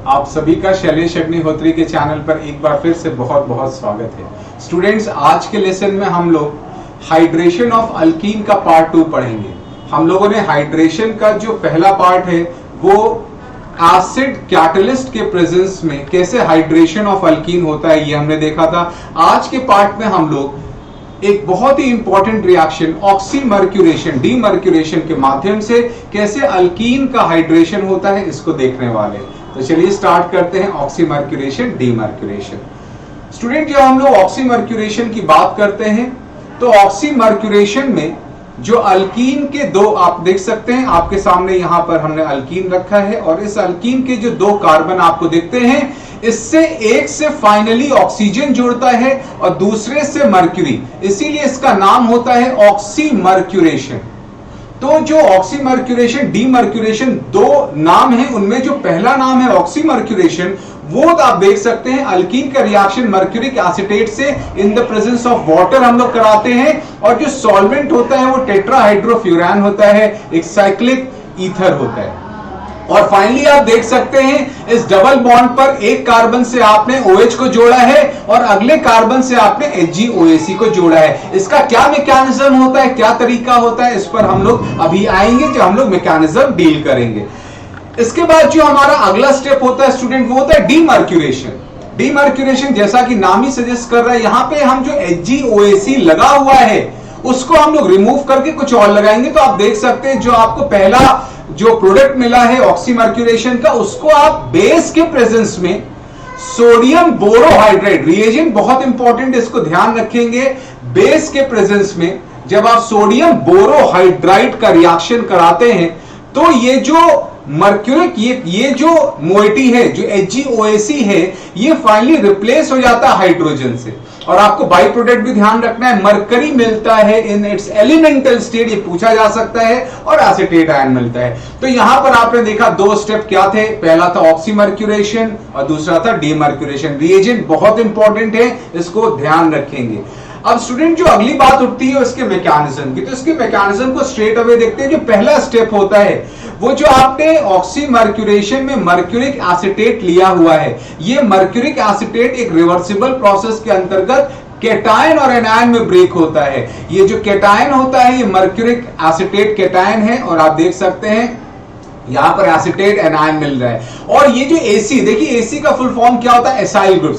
आप सभी का शैलेश अग्निहोत्री के चैनल पर एक बार फिर से बहुत बहुत स्वागत है। स्टूडेंट्स, आज के लेसन में हम लोग हाइड्रेशन ऑफ अल्कीन का पार्ट 2 पढ़ेंगे। हम लोगों ने हाइड्रेशन का जो पहला पार्ट है वो एसिड कैटलिस्ट के प्रेजेंस में कैसे हाइड्रेशन ऑफ अल्कीन होता है ये हमने देखा था। आज के पार्ट में हम लोग एक बहुत ही इंपॉर्टेंट रिएक्शन ऑक्सीमर्क्यूरेशन डीमर्क्यूरेशन के माध्यम से कैसे अल्कीन का हाइड्रेशन होता है इसको देखने वाले। तो चलिए स्टार्ट करते हैं ऑक्सीमर्क्यूरेशन डीमर्क्यूरेशन। स्टूडेंट, जब हम लोग ऑक्सीमर्क्यूरेशन की बात करते हैं तो ऑक्सीमर्क्यूरेशन में जो अल्कीन के दो, आप देख सकते हैं आपके सामने यहां पर हमने अल्कीन रखा है और इस अल्कीन के जो दो कार्बन आपको दिखते हैं इससे एक से फाइनली ऑक्सीजन जुड़ता है और दूसरे से मर्क्यूरी, इसीलिए इसका नाम होता है ऑक्सीमर्क्यूरेशन। तो जो ऑक्सीमर्क्यूरेशन डीमर्क्यूरेशन दो नाम है, उनमें जो पहला नाम है ऑक्सीमर्क्यूरेशन वो आप देख सकते हैं अल्कीन का रिएक्शन मर्क्यूरिक एसिटेट से in the presence of water हम लोग कराते हैं और जो सॉल्वेंट होता है वो टेट्राहाइड्रोफ्यूरान होता है, एक साइक्लिक ईथर होता है। और फाइनली आप देख सकते हैं इस डबल बॉन्ड पर एक कार्बन से आपने OH को जोड़ा है और अगले कार्बन से आपने HgOAC को जोड़ा है। इसका क्या मैकेनिज्म होता है, क्या तरीका होता है, इस पर हम लोग अभी आएंगे जब हम लोग मैकेनिज्म डील करेंगे। इसके बाद जो हमारा अगला स्टेप होता है स्टूडेंट वो होता है डीमर्क्यूरेशन। डीमर्क्यूरेशन जैसा कि नाम ही सजेस्ट कर रहा है, यहां पे हम जो HgOAC लगा हुआ है उसको हम लोग रिमूव करके कुछ और लगाएंगे। तो आप देख सकते हैं जो आपको पहला जो प्रोडक्ट मिला है ऑक्सीमर्क्यूरेशन का, उसको आप बेस के प्रेजेंस में सोडियम बोरोहाइड्रेट, रिएजेंट बहुत इंपॉर्टेंट, इसको ध्यान रखेंगे। बेस के प्रेजेंस में जब आप सोडियम बोरोहाइड्राइड का रिएक्शन कराते हैं तो ये जो मर्क्यूरिक ये जो मोइटी है, जो HgOAC है, ये फाइनली रिप्लेस हो जाता है हाइड्रोजन से। और आपको बाई प्रोडक्ट भी ध्यान रखना है, मरकरी मिलता है इन इट्स एलिमेंटल स्टेट, ये पूछा जा सकता है, और एसीटेट आयन मिलता है। तो यहां पर आपने देखा दो स्टेप क्या थे, पहला था ऑक्सीमर्क्यूरेशन और दूसरा था डीमर्क्यूरेशन। रिएजेंट बहुत इंपॉर्टेंट है, इसको ध्यान रखेंगे। अब स्टूडेंट जो अगली बात उठती है उसके मैकेनिज्म की, तो इसके मैकेनिज्म को स्ट्रेट अवे देखते हैं। जो पहला स्टेप होता है वो जो आपने ऑक्सीमर्क्यूरेशन में मर्क्यूरिक एसिटेट लिया हुआ है, ये मर्क्यूरिक एसिटेट एक रिवर्सिबल प्रोसेस के अंतर्गत केटायन और एनायन में ब्रेक होता है। ये जो केटायन होता है ये मर्क्यूरिक एसिटेट केटायन है और आप देख सकते हैं यहां पर एसिटेट एनायन मिल रहा है। और ये जो AC, देखिए AC का फुल फॉर्म क्या होता है, एसाइल ग्रुप,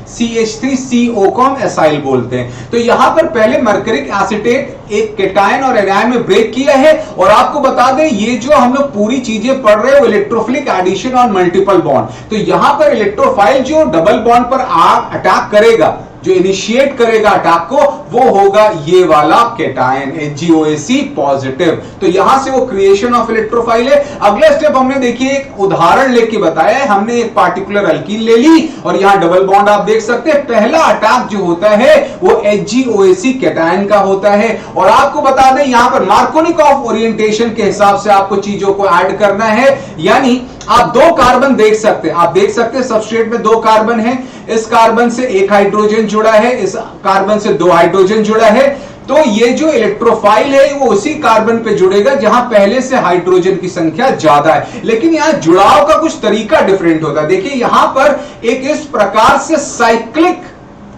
CH3CO को हम एसाइल बोलते हैं। तो यहां पर पहले मर्क्यूरिक एसिटेट एक केटायन और एनायन में ब्रेक किया है। और आपको बता दें ये जो हम लोग पूरी चीजें पढ़ रहे हैं वो इलेक्ट्रोफिलिक एडिशन और मल्टीपल बॉन्ड। तो यहां पर इलेक्ट्रोफाइल जो डबल बॉन्ड पर अटैक करेगा, जो इनिशिएट करेगा अटैक को, वो होगा ये वाला केटायन HgOAC पॉजिटिव। तो यहां से वो क्रिएशन ऑफ इलेक्ट्रोफाइल है। अगला स्टेप हमने देखिए एक उदाहरण लेके बताया है, हमने एक पार्टिकुलर अल्कीन ले ली और यहां डबल बॉन्ड आप देख सकते हैं। पहला अटैक जो होता है वो HgOAC केटायन का होता है। और आपको बता दें यहां पर मार्कोनिकॉफ ओरिएंटेशन के हिसाब से आपको चीजों को ऐड करना है, यानी आप दो कार्बन देख सकते हैं, आप देख सकते हैं सबस्ट्रेट में दो कार्बन है, इस कार्बन से एक हाइड्रोजन जुड़ा है, इस कार्बन से दो हाइड्रोजन जुड़ा है। तो ये जो इलेक्ट्रोफाइल है वो उसी कार्बन पे जुड़ेगा जहां पहले से हाइड्रोजन की संख्या ज्यादा है, लेकिन यहां जुड़ाव का कुछ तरीका डिफरेंट होता है। देखिए यहां पर एक इस प्रकार से साइक्लिक,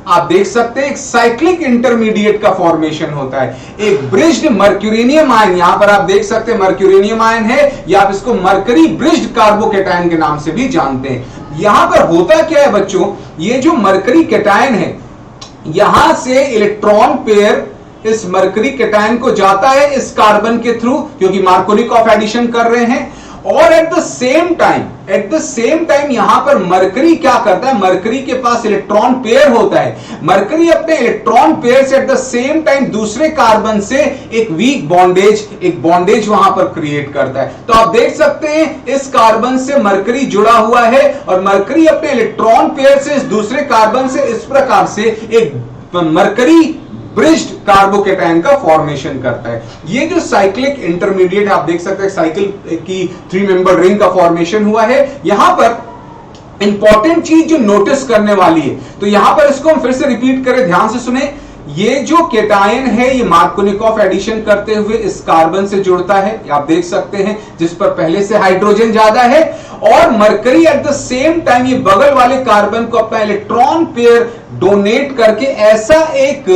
आप देख सकते हैं एक साइक्लिक इंटरमीडिएट का फॉर्मेशन होता है, एक ब्रिज्ड मर्क्यूरेनियम आयन, यहां पर आप देख सकते हैं मर्क्यूरेनियम आयन है, या आप इसको मर्करी ब्रिज्ड कार्बोकेटायन के नाम से भी जानते हैं। यहां पर होता क्या है बच्चों, ये जो मर्करी केटायन है यहां से इलेक्ट्रॉन पेयर इस मर्करी केटायन को जाता है इस कार्बन के थ्रू, क्योंकि मार्कोनिकॉफ एडिशन कर रहे हैं। और एट द सेम टाइम यहां पर मरकरी क्या करता है, मरकरी के पास इलेक्ट्रॉन पेयर होता है, मरकरी अपने इलेक्ट्रॉन पेयर से एट द सेम टाइम दूसरे कार्बन से एक वीक बॉन्डेज वहां पर क्रिएट करता है। तो आप देख सकते हैं इस कार्बन से मरकरी जुड़ा हुआ है और मरकरी अपने इलेक्ट्रॉन पेयर से इस दूसरे कार्बन से इस प्रकार से एक मरकरी ब्रिज्ड कार्बोकेटायन का फॉर्मेशन करता है। ये जो साइक्लिक इंटरमीडिएट आप देख सकते हैं, साइकिल की 3 मेंबर रिंग का फॉर्मेशन हुआ है। यहां पर इंपॉर्टेंट चीज जो नोटिस करने वाली है, तो यहां पर इसको हम फिर से रिपीट करें, ध्यान से सुने। ये जो केटायन है ये मार्कोनिकॉफ एडिशन करते हुए इस कार्बन से जुड़ता है, आप देख सकते हैं, जिस पर पहले से हाइड्रोजन ज्यादा है। और mercury at the same time ये बगल वाले कार्बन को अपना इलेक्ट्रॉन पेयर डोनेट करके ऐसा एक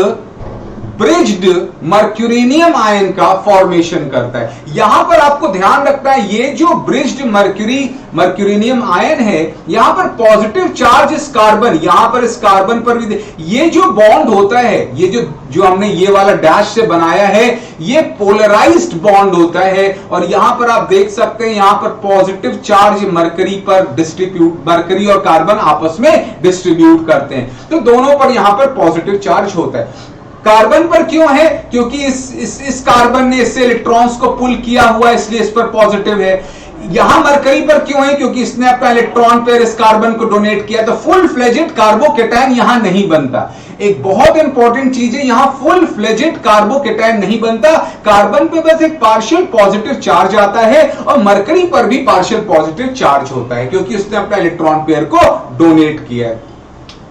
ब्रिज्ड मर्क्यूरेनियम आयन का फॉर्मेशन करता है। यहां पर आपको ध्यान रखना है, ये जो ब्रिज्ड मर्क्यूरेनियम आयन है, यहां पर पॉजिटिव चार्ज इस कार्बन, यहां पर इस कार्बन पर भी ये जो बॉन्ड होता है, ये जो हमने ये वाला डैश से बनाया है, ये पोलराइज्ड बॉन्ड होता है। और यहां पर आप देख सकते हैं, यहां पर पॉजिटिव चार्ज मरकरी पर डिस्ट्रीब्यूट, मरकरी और कार्बन आपस में डिस्ट्रीब्यूट करते हैं, तो दोनों पर यहां पर पॉजिटिव चार्ज होता है। कार्बन पर क्यों है? क्योंकि इस कार्बन ने इससे इलेक्ट्रॉन्स को पुल किया हुआ है, इसलिए इस पर पॉजिटिव है। यहां मरकरी पर क्यों है? क्योंकि इसने अपना इलेक्ट्रॉन पेयर इस कार्बन को डोनेट किया, तो फुल फ्लेजेड कार्बोकेटायन यहां नहीं बनता। एक बहुत इंपॉर्टेंट चीज है, यहां फुल फ्लेजेड कार्बोकेटायन नहीं बनता। कार्बन पे बस एक पार्शियल पॉजिटिव चार्ज आता है और मरकरी पर भी पार्शियल पॉजिटिव चार्ज होता है, क्योंकि उसने अपना इलेक्ट्रॉन पेयर को डोनेट किया है।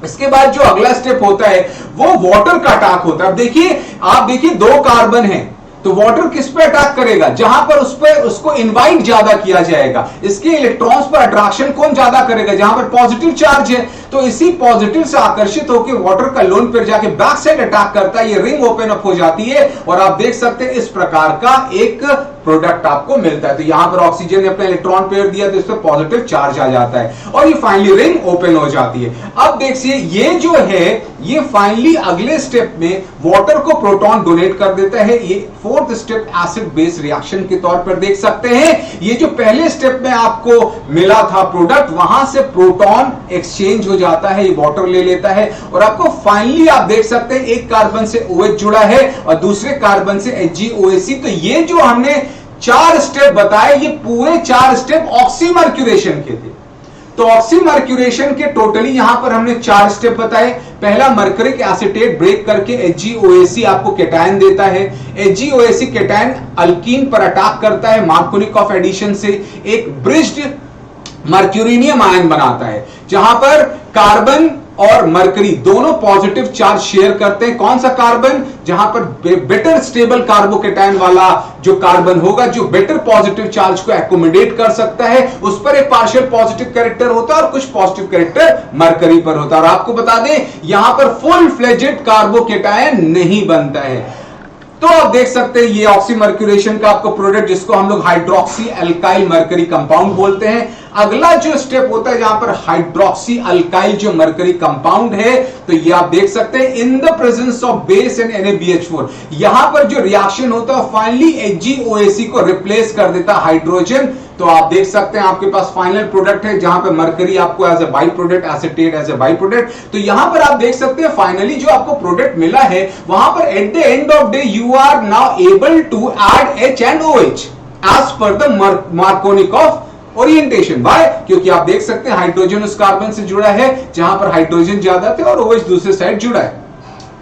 इसके बाद जो अगला स्टेप होता है वो वाटर का अटैक होता है। अब देखिए, आप देखिए, दो कार्बन है, तो वाटर किस पे अटैक करेगा? जहां पर उसको इनवाइट ज्यादा किया जाएगा, इसके इलेक्ट्रॉन्स पर अट्रैक्शन कौन ज्यादा करेगा? जहां पर पॉजिटिव चार्ज है, तो इसी पॉजिटिव से आकर्षित होकर वाटर का लोन पेयर जाके बैक साइड अटैक करता है, ये रिंग ओपन अप हो जाती है और आप देख सकते हैं इस प्रकार का एक प्रोडक्ट आपको मिलता है। तो यहां पर ऑक्सीजन ने अपना इलेक्ट्रॉन पेयर दिया, तो इस पर पॉजिटिव चार्ज आ जाता है और ये फाइनली रिंग ओपन हो जाती है। अब देखिए, ये जो है, ये फाइनली अगले स्टेप में वाटर को प्रोटॉन डोनेट कर देता है। ये fourth step acid base reaction के तौर पर देख सकते हैं। ये जो पहले स्टेप में आपको मिला था प्रोडक्ट, वहां से प्रोटॉन एक्सचेंज हो जाता है, ये वाटर ले लेता है और आपको फाइनली आप देख सकते हैं एक कार्बन से OH जुड़ा है और दूसरे कार्बन से HgOAC। तो ये जो हमने 4 स्टेप बताए, ये पूरे 4 स्टेप ऑक्सीमर्क्यूरेशन के थे। तो ऑक्सीमर्क्यूरेशन के टोटली यहां पर हमने 4 स्टेप बताए। पहला, मर्करिक एसीटेट ब्रेक करके HgOAC आपको कैटायन देता है। HgOAC कैटायन अल्कीन पर अटैक करता है, मार्कोनिकॉफ एडिशन से एक ब्रिज्ड मर्क्यूरेनियम आयन बनाता है, जहां पर कार्बन और मरकरी दोनों पॉजिटिव चार्ज शेयर करते हैं। कौन सा कार्बन? जहां पर बेटर स्टेबल कार्बोकेटायन वाला जो कार्बन होगा, जो बेटर पॉजिटिव चार्ज को एकोमोडेट कर सकता है, उस पर एक पार्शियल पॉजिटिव कैरेक्टर होता है और कुछ पॉजिटिव कैरेक्टर मरकरी पर होता है। और आपको बता दें, यहां पर फुल फ्लेजेड कार्बोकेटायन नहीं बनता है। तो आप देख सकते हैं ये ऑक्सीमर्क्यूरेशन का आपको प्रोडक्ट, जिसको हम लोग हाइड्रोक्सी अल्काइल मरकरी कंपाउंड बोलते हैं। अगला जो स्टेप होता है, जहां पर हाइड्रोक्सी अल्काइल जो मरकरी कंपाउंड है, तो ये आप देख सकते हैं in the presence of base and NaBH4, यहां पर जो रिएक्शन होता है फाइनली HgOAC को रिप्लेस कर देता है हाइड्रोजन। तो आप देख सकते हैं आपके पास फाइनल प्रोडक्ट है, जहां पर मरकरी आपको as a by product, acetate as a by product. तो यहां पर आप देख सकते हैं फाइनली जो आपको प्रोडक्ट मिला है, वहां पर at the end of day you are now able to add H and OH as per the Markovnikov orientation. By, क्योंकि आप देख सकते हैं हाइड्रोजन उस कार्बन से जुड़ा है जहां पर हाइड्रोजन ज्यादा थे और OH दूसरे साइड जुड़ा है,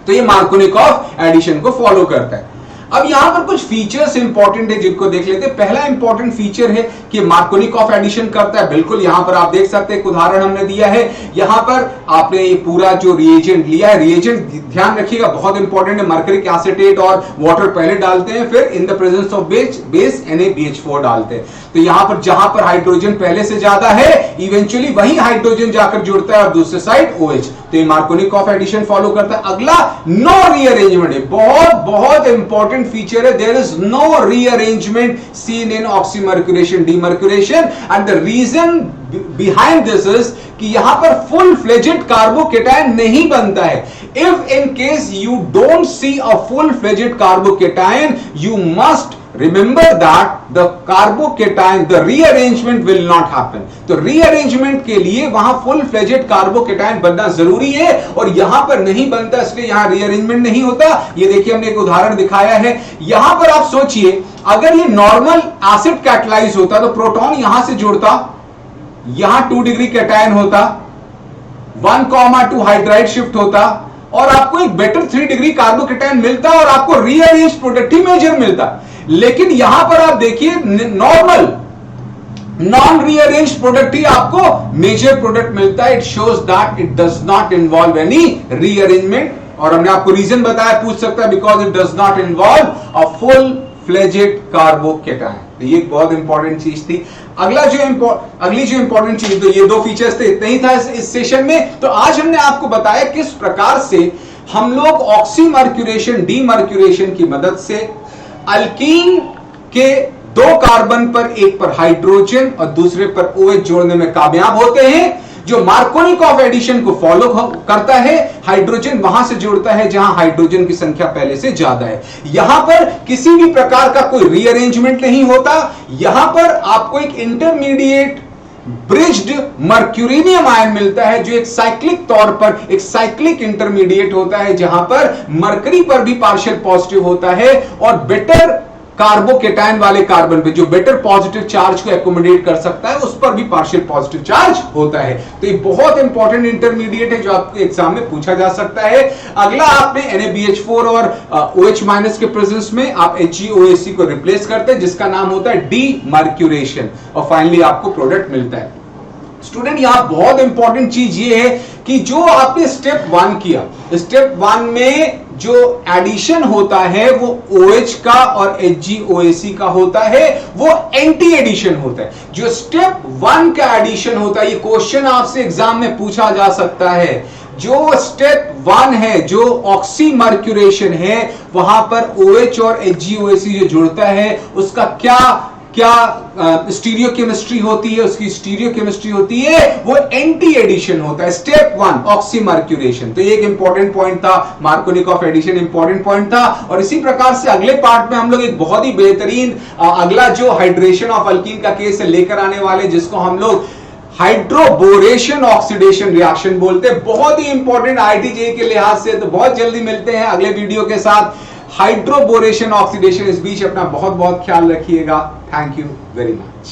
तो ये मार्कोनिकॉफ एडिशन को फॉलो करता है। अब यहां पर कुछ फीचर्स इंपॉर्टेंट है जिनको देख लेते हैं। पहला इंपॉर्टेंट फीचर है कि मार्कोनिकॉफ एडिशन करता है। बिल्कुल, यहां पर आप देख सकते हैं, एक उदाहरण हमने दिया है। यहां पर आपने ये पूरा जो रिएजेंट लिया है, रिएजेंट ध्यान रखिएगा बहुत इंपॉर्टेंट है। मर्करिक एसीटेट और वाटर पहले डालते हैं, फिर in the presence of base NaBH4 डालते हैं। तो यहां पर जहां पर हाइड्रोजन पहले से ज्यादा है, इवेंचुअली वही हाइड्रोजन जाकर जुड़ता है और दूसरे साइड OH। तो ये मार्कोनिकॉफ एडिशन फॉलो करता है। अगला, नो रीअरेंजमेंट है, बहुत बहुत इंपॉर्टेंट फीचर है। There is no rearrangement seen in oxymercuration demercuration, and the reason behind this is कि यहां पर फुल फ्लेजेड कार्बोकेटायन नहीं बनता है। If in case you don't see a full fledged carbocation, you must remember that the carbocation, the rearrangement will not happen। तो rearrangement के लिए वहां full fledged carbocation बनना जरूरी है और यहां पर नहीं बनता, इसलिए यहां rearrangement नहीं होता। ये देखिए, हमने एक उदाहरण दिखाया है। यहां पर आप सोचिए, अगर ये नॉर्मल एसिड कैटलाइज होता तो प्रोटॉन यहां से जुड़ता, यहां 2 डिग्री कैटायन होता, 1,2 हाइड्राइड शिफ्ट होता और आपको एक बेटर 3 डिग्री कार्बोकेटायन मिलता और आपको रीअरेंज प्रोडक्ट ही मेजर मिलता। लेकिन यहां पर आप देखिए, नॉर्मल नॉन रीअरेंज प्रोडक्ट ही आपको मेजर प्रोडक्ट मिलता है। It shows that it does not involve any rearrangement, और हमने आपको रीजन बताया, पूछ सकता है, because it does not involve a full fledged carbocation. तो ये एक बहुत इंपॉर्टेंट चीज थी। अगली जो इंपॉर्टेंट चीज, तो ये दो फीचर्स थे, इतना ही था इस सेशन में। तो आज हमने आपको बताया किस प्रकार से हम लोग ऑक्सीमर्क्यूरेशन डीमर्क्यूरेशन की मदद से अल्कीन के दो कार्बन पर, एक पर हाइड्रोजन और दूसरे पर OH जोड़ने में कामयाब होते हैं, जो मार्कोनिकॉफ एडिशन को फॉलो करता है। हाइड्रोजन वहां से जुड़ता है जहां हाइड्रोजन की संख्या पहले से ज्यादा है। यहां पर किसी भी प्रकार का कोई रीअरेंजमेंट नहीं होता। यहां पर आपको एक इंटरमीडिएट ब्रिज्ड मर्क्यूरिनियम आयन मिलता है, जो एक साइक्लिक तौर पर एक साइक्लिक इंटरमीडिएट होता है, जहां पर मरकरी पर भी पार्शियल पॉजिटिव होता है और बेटर कार्बोकेटायन वाले कार्बन पे, जो बेटर पॉजिटिव चार्ज को एकोमोडेट कर सकता है, उस पर भी पार्शियल पॉजिटिव चार्ज होता है। तो ये बहुत इंपॉर्टेंट इंटरमीडिएट है जो आपके एग्जाम में पूछा जा सकता है। अगला, आपने NaBH4 और OH- के प्रेजेंस में आप HgOAc को रिप्लेस करते हैं, जिसका नाम होता है डीमर्क्यूरेशन, और फाइनली आपको प्रोडक्ट मिलता है। स्टूडेंट, यहां बहुत इंपॉर्टेंट चीज ये है कि जो आपने स्टेप 1 किया, स्टेप 1 में जो एडिशन होता है वो OH का और HgOAc का होता है, वो एंटी एडिशन होता है। जो स्टेप 1 का एडिशन होता है, ये क्वेश्चन आपसे एग्जाम में पूछा जा सकता है। जो स्टेप 1 है, जो ऑक्सीमर्क्यूरेशन है, वहां पर OH और HgOAc जो जुड़ता है, उसका क्या स्टीरियो केमिस्ट्री होती है, उसकी स्टीरियो केमिस्ट्री होती है, वो एंटी एडिशन होता है। स्टेप 1 ऑक्सीमर्क्यूरेशन, तो ये एक इंपॉर्टेंट पॉइंट था, मार्कोनिकॉफ एडिशन इंपॉर्टेंट पॉइंट था। और इसी प्रकार से अगले पार्ट में हम लोग एक बहुत ही बेहतरीन अगला जो हाइड्रेशन ऑफ अल्कीन का केस है लेकर आने वाले, जिसको हम लोग हाइड्रोबोरेशन ऑक्सीडेशन रिएक्शन बोलते हैं। बहुत ही इंपॉर्टेंट IIT के लिहाज से। तो बहुत जल्दी मिलते हैं अगले वीडियो के साथ। हाइड्रोबोरेशन ऑक्सीडेशन, इस बीच अपना बहुत बहुत ख्याल रखिएगा। Thank you very much.